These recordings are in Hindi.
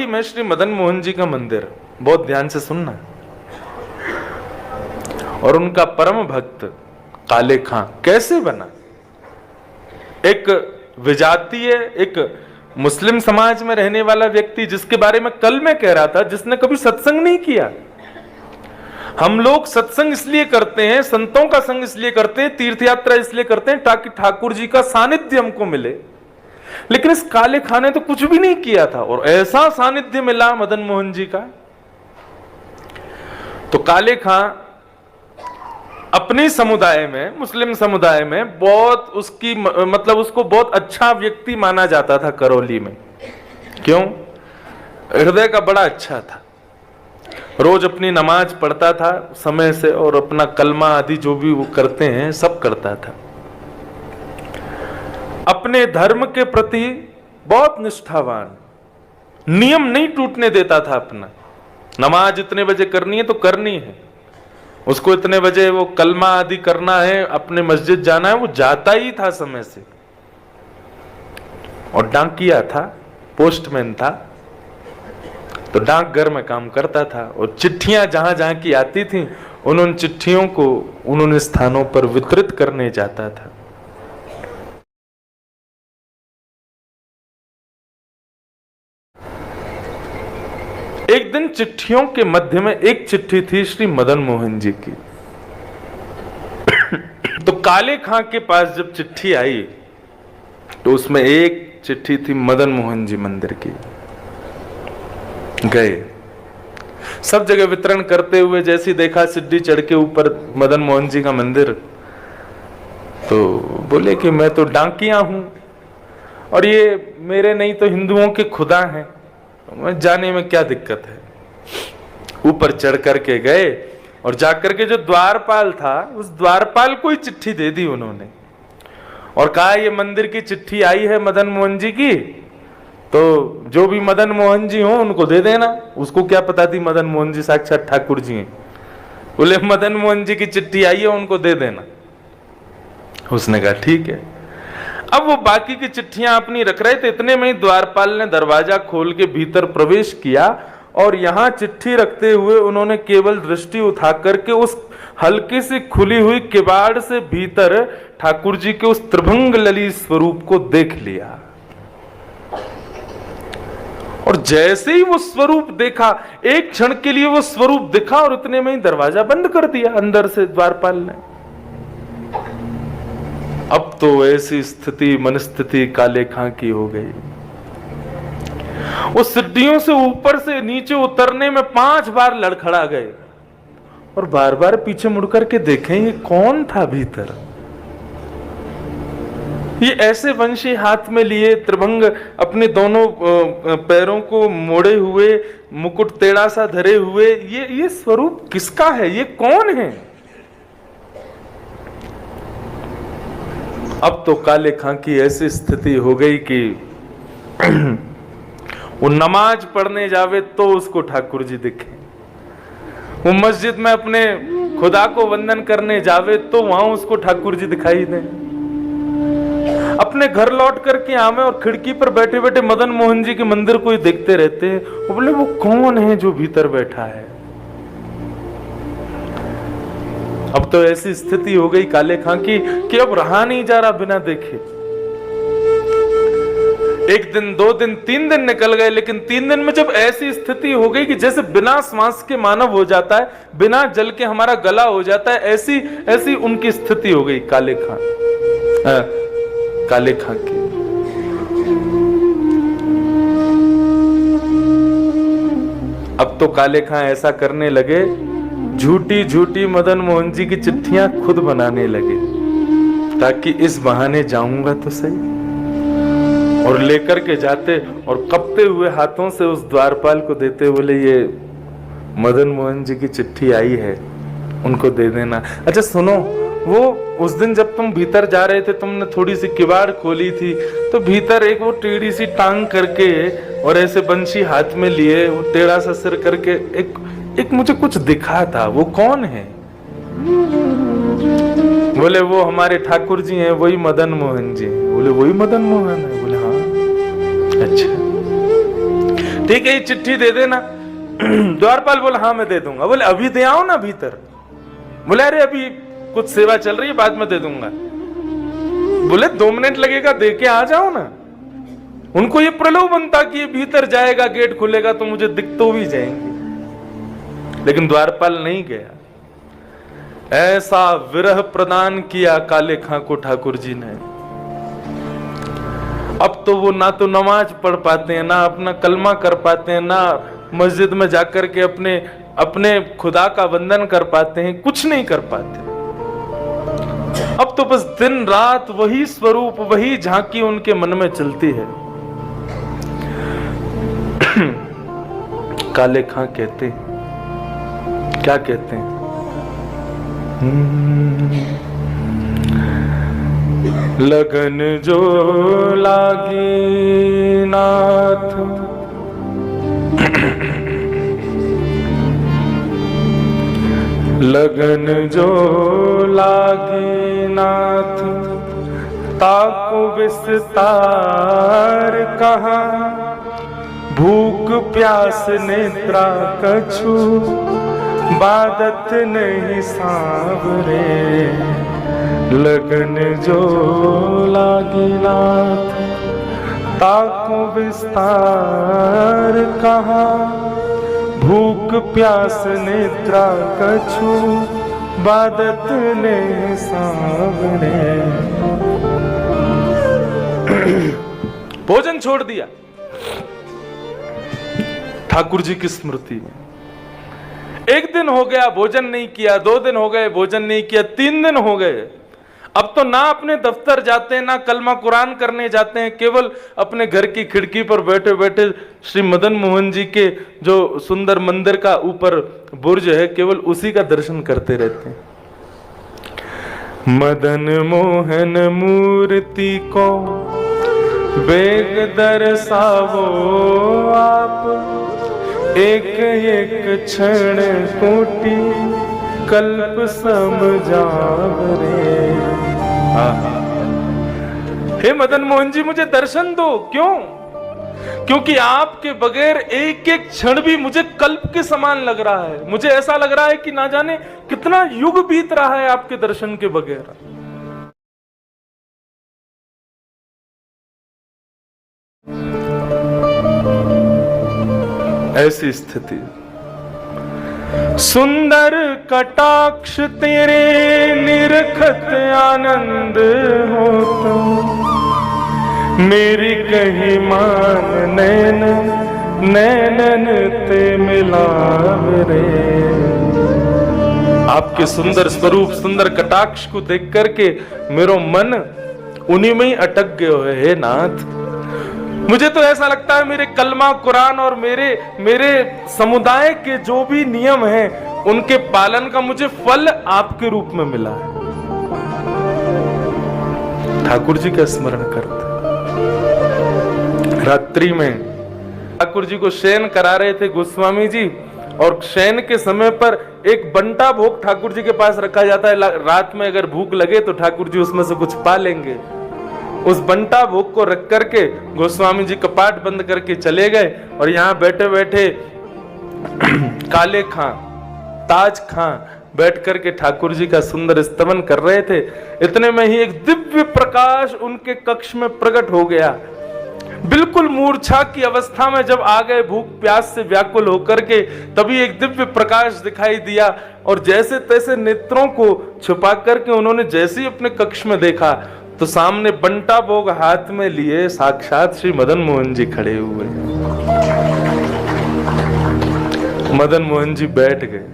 करौली में श्री मदन मोहन जी का मंदिर, बहुत ध्यान से सुनना, और उनका परम भक्त काले खां कैसे बना। एक विजातीय, एक मुस्लिम समाज में रहने वाला व्यक्ति, जिसके बारे में कल मैं कह रहा था, जिसने कभी सत्संग नहीं किया। हम लोग सत्संग इसलिए करते हैं, संतों का संग इसलिए करते हैं, तीर्थ यात्रा इसलिए करते हैं ताकि ठाकुर जी का सानिध्य हमको मिले। लेकिन इस काले खां ने तो कुछ भी नहीं किया था, और ऐसा सानिध्य मिला मदन मोहन जी का। तो काले खां अपने समुदाय में, मुस्लिम समुदाय में बहुत उसकी मतलब उसको बहुत अच्छा व्यक्ति माना जाता था करौली में। क्यों? हृदय का बड़ा अच्छा था, रोज अपनी नमाज पढ़ता था समय से, और अपना कलमा आदि जो भी वो करते हैं सब करता था। अपने धर्म के प्रति बहुत निष्ठावान, नियम नहीं टूटने देता था अपना। नमाज इतने बजे करनी है तो करनी है, उसको इतने बजे वो कलमा आदि करना है, अपने मस्जिद जाना है, वो जाता ही था समय से। और डाकिया था, पोस्टमैन था, तो डाकघर में काम करता था, और चिट्ठियां जहां जहां की आती थी उन चिट्ठियों को उन स्थानों पर वितरित करने जाता था। एक दिन चिट्ठियों के मध्य में एक चिट्ठी थी श्री मदन मोहन जी की। तो काले खां के पास जब चिट्ठी आई तो उसमें एक चिट्ठी थी मदन मोहन जी मंदिर की। गए, सब जगह वितरण करते हुए जैसी देखा सिड्डी चढ़ के ऊपर मदन मोहन जी का मंदिर, तो बोले कि मैं तो डाकिया हूं और ये मेरे नहीं तो हिंदुओं के खुदा हैं, मैं जाने में क्या दिक्कत है। ऊपर चढ़ करके गए और जाकर के जो द्वारपाल था उस द्वारपाल को ही चिट्ठी दे दी उन्होंने, और कहा ये मंदिर की चिट्ठी आई है मदन मोहन जी की, तो जो भी मदन मोहन जी हो उनको दे देना। उसको क्या पता थी मदन मोहन जी साक्षात ठाकुर जी हैं। बोले मदन मोहन जी की चिट्ठी आई है, उनको दे देना। उसने कहा ठीक है। अब वो बाकी की चिट्ठियां अपनी रख रहे थे, इतने में ही द्वारपाल ने दरवाजा खोल के भीतर प्रवेश किया, और यहां चिट्ठी रखते हुए उन्होंने केवल दृष्टि उठा करके उस हल्की सी खुली हुई किवाड़ से भीतर ठाकुर जी के उस त्रिभंग ललित स्वरूप को देख लिया। और जैसे ही वो स्वरूप देखा, एक क्षण के लिए वो स्वरूप दिखा, और इतने में ही दरवाजा बंद कर दिया अंदर से द्वारपाल ने। अब तो ऐसी स्थिति मनस्थिति काले खां की हो गई, वो सीढ़ियों से ऊपर से नीचे उतरने में 5 बार लड़खड़ा गए, और बार बार पीछे मुड़कर के देखें ये कौन था भीतर। ये ऐसे वंशी हाथ में लिए, त्रिभंग अपने दोनों पैरों को मोड़े हुए, मुकुट टेढ़ा सा धरे हुए, ये स्वरूप किसका है, ये कौन है। अब तो काले खां की ऐसी स्थिति हो गई कि वो नमाज पढ़ने जावे तो उसको ठाकुर जी दिखे, वो मस्जिद में अपने खुदा को वंदन करने जावे तो वहां उसको ठाकुर जी दिखाई दे, अपने घर लौट करके आवे और खिड़की पर बैठे बैठे मदन मोहन जी के मंदिर को ही देखते रहते हैं। वो बोले वो कौन है जो भीतर बैठा है। अब तो ऐसी स्थिति हो गई काले खां की कि अब रहा नहीं जा रहा बिना देखे। 1 दिन 2 दिन 3 दिन निकल गए, लेकिन 3 दिन में जब ऐसी स्थिति हो गई कि जैसे बिना श्वास के मानव हो जाता है, बिना जल के हमारा गला हो जाता है, ऐसी उनकी स्थिति हो गई काले खां की। अब तो काले खां ऐसा करने लगे, झूठी झूठी मदन मोहन जी की चिट्ठियां खुद बनाने लगे, ताकि इस बहाने जाऊंगा तो सही। और लेकर के जाते और कपते हुए हाथों से उस द्वारपाल को देते, बोले ये मदन मोहन जी की चिट्ठी आई है, उनको दे देना। अच्छा सुनो, वो उस दिन जब तुम भीतर जा रहे थे, तुमने थोड़ी सी किवाड़ खोली थी, तो भीतर एक वो टेढ़ी सी टांग करके और ऐसे बंशी हाथ में लिए, वो टेढ़ा सा सिर करके एक मुझे कुछ दिखा था, वो कौन है। बोले वो हमारे ठाकुर जी हैं, वही मदन मोहन जी। बोले वही मदन मोहन है। बोले हाँ। अच्छा ठीक है ये चिट्ठी दे देना। द्वारपाल बोला हाँ मैं दे दूंगा। बोले अभी दे आओ ना भीतर। बोले अरे अभी कुछ सेवा चल रही है बाद में दे दूंगा। बोले 2 मिनट लगेगा दे के आ जाओ ना। उनको ये प्रलोभन था कि ये भीतर जाएगा गेट खुलेगा तो मुझे दिख तो भी जाएंगे। लेकिन द्वारपाल नहीं गया। ऐसा विरह प्रदान किया काले खां को ठाकुर जी ने। अब तो वो ना तो नमाज पढ़ पाते हैं, ना अपना कलमा कर पाते हैं, ना मस्जिद में जाकर के अपने खुदा का वंदन कर पाते हैं, कुछ नहीं कर पाते। अब तो बस दिन रात वही स्वरूप वही झांकी उनके मन में चलती है। काले खां कहते क्या कहते हैं? लगन जो लागी नाथ लगन जो लागी नाथ ताको विस्तार कहाँ भूख प्यास नेत्रा कछु बादत नहीं सांवरे लगन जो लागी नाथ ताको विस्तार कहाँ भूख प्यास नेत्रा कछु बादत ने सांवरे। भोजन छोड़ दिया ठाकुर जी की स्मृति में। 1 दिन हो गया भोजन नहीं किया, 2 दिन हो गए भोजन नहीं किया, 3 दिन हो गए। अब तो ना अपने दफ्तर जाते हैं ना कलमा कुरान करने जाते हैं, केवल अपने घर की खिड़की पर बैठे बैठे श्री मदन मोहन जी के जो सुंदर मंदिर का ऊपर बुर्ज है केवल उसी का दर्शन करते रहते हैं। मदन मोहन मूर्ति को बेग दर्शावो आप एक एक क्षण कोटि कल्प समझावरे। हे मदन मोहन जी मुझे दर्शन दो। क्यों? क्योंकि आपके बगैर एक एक क्षण भी मुझे कल्प के समान लग रहा है। मुझे ऐसा लग रहा है कि ना जाने कितना युग बीत रहा है आपके दर्शन के बगैर। ऐसी स्थिति। सुंदर कटाक्ष तेरे निरखत आनंद होता मेरी कही मान नैन नैनन ते मिलावरे। आपके सुंदर स्वरूप सुंदर कटाक्ष को देख करके मेरो मन उन्हीं में ही अटक गयो है। हे नाथ मुझे तो ऐसा लगता है मेरे कलमा कुरान और मेरे समुदाय के जो भी नियम हैं उनके पालन का मुझे फल आपके रूप में मिला है। ठाकुर जी का स्मरण करते रात्रि में ठाकुर जी को शयन करा रहे थे गोस्वामी जी, और शयन के समय पर एक बंटा भोग ठाकुर जी के पास रखा जाता है। रात में अगर भूख लगे तो ठाकुर जी उसमें से कुछ पा लेंगे। उस बंटा भोग को रख करके गोस्वामी जी कपाट बंद करके चले गए और यहाँ बैठे बैठे काले खां ताज खां बैठ करके ठाकुर जी का सुंदर स्तवन कर रहे थे। इतने में ही एक दिव्य प्रकाश उनके कक्ष में प्रकट हो गया। बिल्कुल मूर्छा की अवस्था में जब आ गए भूख प्यास से व्याकुल होकर के, तभी एक दिव्य प्रकाश दिखाई दिया और जैसे तैसे नेत्रों को छुपा करके उन्होंने जैसे ही अपने कक्ष में देखा तो सामने बंटा भोग हाथ में लिए साक्षात श्री मदन मोहन जी खड़े हुए। मदन मोहन जी बैठ गए।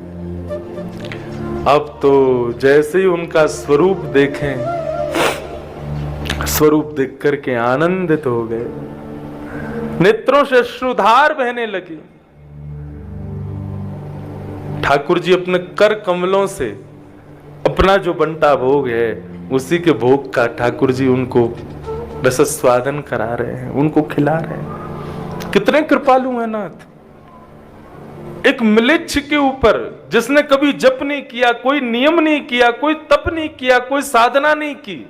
अब तो जैसे ही उनका स्वरूप देखें, स्वरूप देख करके आनंदित हो गए, नेत्रों से अश्रुधार बहने लगी। ठाकुर जी अपने कर कमलों से अपना जो बंटा भोग है उसी के भोग का ठाकुर जी उनको रस स्वादन करा रहे हैं, उनको खिला रहे हैं। कितने कृपालु हैं नाथ। एक म्लेच्छ के ऊपर जिसने कभी जप नहीं किया, कोई नियम नहीं किया, कोई तप नहीं किया, कोई साधना नहीं की,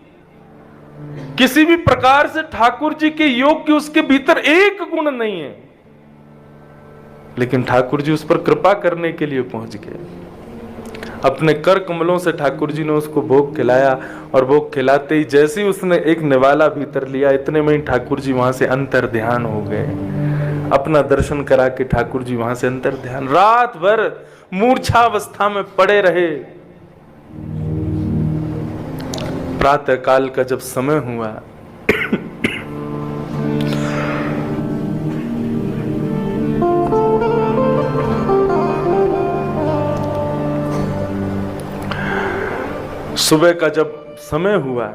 किसी भी प्रकार से ठाकुर जी के योग की उसके भीतर एक गुण नहीं है, लेकिन ठाकुर जी उस पर कृपा करने के लिए पहुंच गए। अपने कर कमलों से ठाकुर जी ने उसको भोग खिलाया, और भोग खिलाते ही जैसे ही उसने एक निवाला भीतर लिया, इतने में ही ठाकुर जी वहां से अंतर ध्यान हो गए। अपना दर्शन करा के ठाकुर जी वहां से अंतर ध्यान, रात भर मूर्छावस्था में पड़े रहे। प्रातः काल का जब समय हुआ, सुबह का जब समय हुआ,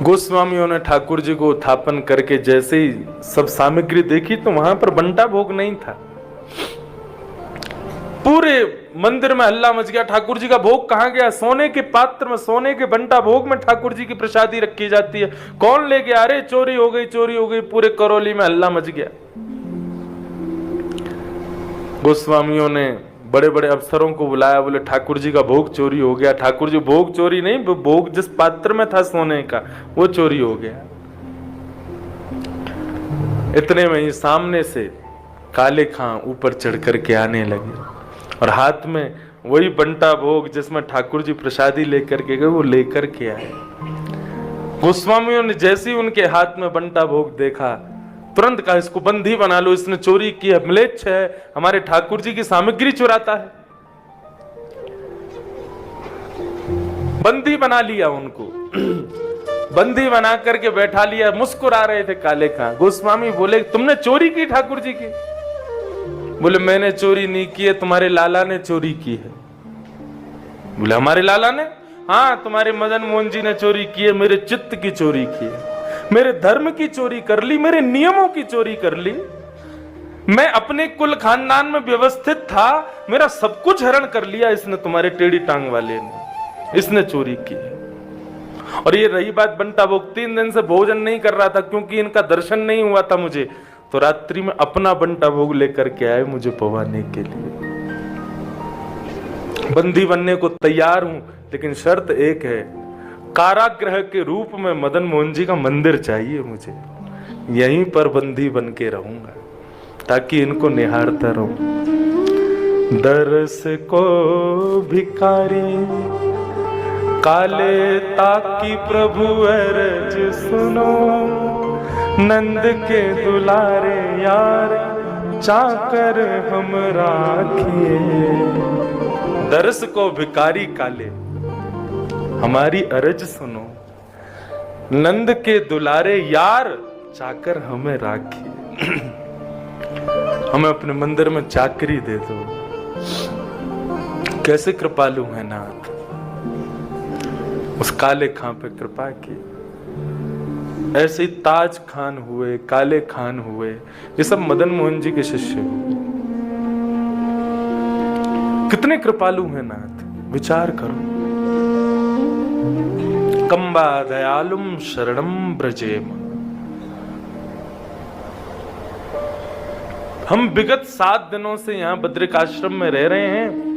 गोस्वामियों ने ठाकुर जी को उत्थापन करके जैसे ही सब सामग्री देखी तो वहां पर बंटा भोग नहीं था। पूरे मंदिर में हल्ला मच गया, ठाकुर जी का भोग कहां गया? सोने के पात्र में, सोने के बंटा भोग में ठाकुर जी की प्रसादी रखी जाती है, कौन ले गया? अरे चोरी हो गई, चोरी हो गई। पूरे करौली में हल्ला मच गया। गोस्वामियों ने बड़े बड़े अफसरों को बुलाया, बोले ठाकुर जी का भोग चोरी हो गया। ठाकुर जी, भोग चोरी नहीं, भोग जिस पात्र में था सोने का वो चोरी हो गया। इतने में ही सामने से काले खां ऊपर चढ़ करके आने लगे, और हाथ में वही बंटा भोग जिसमें ठाकुर जी प्रसादी लेकर के गए, वो लेकर के आए। गोस्वामियों ने जैसे ही उनके हाथ में बंटा भोग देखा, तुरंत कहा इसको बंदी बना लो, इसने चोरी की है, म्लेच्छ है, हमारे ठाकुर जी की सामग्री चुराता है। बंदी बना लिया उनको। बंदी बना करके बैठा लिया। मुस्कुरा रहे थे काले खां। गोस्वामी बोले, तुमने चोरी की ठाकुर जी की? बोले, मैंने चोरी नहीं की है, तुम्हारे लाला ने चोरी की है। बोले, हमारे लाला ने? हाँ, तुम्हारे मदन मोहन जी ने चोरी की है, मेरे चित्त की चोरी की है, मेरे धर्म की चोरी कर ली, मेरे नियमों की चोरी कर ली। मैं अपने कुल खानदान में व्यवस्थित था, मेरा सब कुछ हरण कर लिया इसने, तुम्हारे टेढ़ी टांग वाले ने, इसने चोरी की। और ये रही बात बंटा भोग, 3 दिन से भोजन नहीं कर रहा था क्योंकि इनका दर्शन नहीं हुआ था मुझे, तो रात्रि में अपना बंटा भोग लेकर के आए मुझे पवाने के लिए। बंदी बनने को तैयार हूं, लेकिन शर्त एक है, कारागृह के रूप में मदन मोहन जी का मंदिर चाहिए मुझे। यहीं पर बंदी बन के रहूंगा ताकि इनको निहारता रहूं। दरस को भिखारी काले ताकि प्रभु अर्ज सुनो, नंद के दुलारे यार चाकर हम राखिए। दरस को भिखारी काले, हमारी अरज सुनो, नंद के दुलारे यार चाकर हमें राखिए। हमें अपने मंदिर में चाकरी दे दो। कैसे कृपालु है नाथ। उस काले खां पे कृपा की। ऐसे ही ताज खान हुए, काले खान हुए, ये सब मदन मोहन जी के शिष्य हुए। कितने कृपालु हैं नाथ, विचार करो। कंबा दयालुम शरणम ब्रजेम। हम विगत 7 दिनों से यहां बद्रिकाश्रम में रह रहे हैं।